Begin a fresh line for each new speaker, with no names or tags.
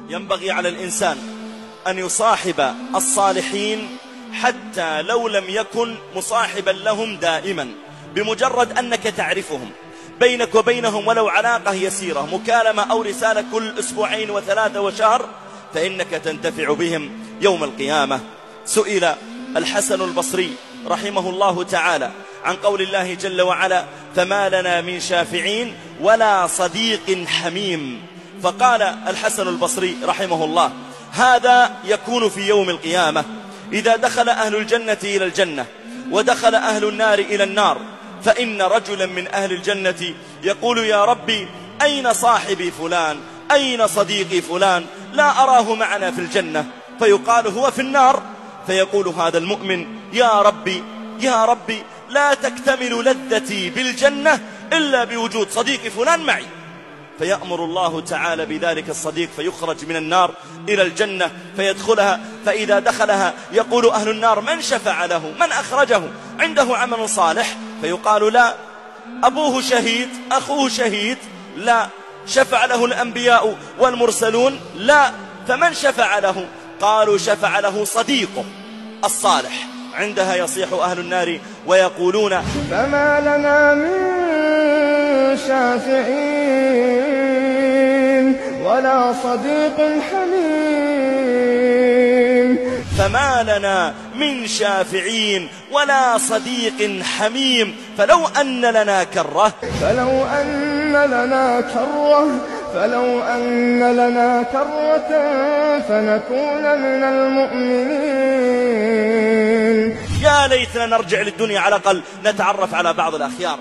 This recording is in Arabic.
ينبغي على الإنسان أن يصاحب الصالحين حتى لو لم يكن مصاحبا لهم دائما، بمجرد أنك تعرفهم، بينك وبينهم ولو علاقة يسيرة، مكالمة أو رسالة كل أسبوعين وثلاثة وشهر، فإنك تنتفع بهم يوم القيامة. سئل الحسن البصري رحمه الله تعالى عن قول الله جل وعلا: فما لنا من شافعين ولا صديق حميم. فقال الحسن البصري رحمه الله: هذا يكون في يوم القيامة إذا دخل أهل الجنة إلى الجنة ودخل أهل النار إلى النار، فإن رجلا من أهل الجنة يقول: يا ربي، أين صاحبي فلان؟ أين صديقي فلان؟ لا أراه معنا في الجنة. فيقال: هو في النار. فيقول هذا المؤمن: يا ربي يا ربي، لا تكتمل لذتي بالجنة إلا بوجود صديقي فلان معي. فيأمر الله تعالى بذلك الصديق فيخرج من النار إلى الجنة فيدخلها، فإذا دخلها يقول أهل النار: من شفع له؟ من أخرجه؟ عنده عمل صالح؟ فيقال: لا. أبوه شهيد؟ أخوه شهيد؟ لا. شفع له الأنبياء والمرسلون؟ لا. فمن شفع له؟ قالوا: شفع له صديقه الصالح. عندها يصيح أهل النار ويقولون:
فما لنا من شافعين ولا صديق حميم.
فما لنا من شافعين ولا صديق حميم. فلو أن لنا كرة
فنكون من المؤمنين.
يا ليتنا نرجع للدنيا على الأقل نتعرف على بعض الأخيار.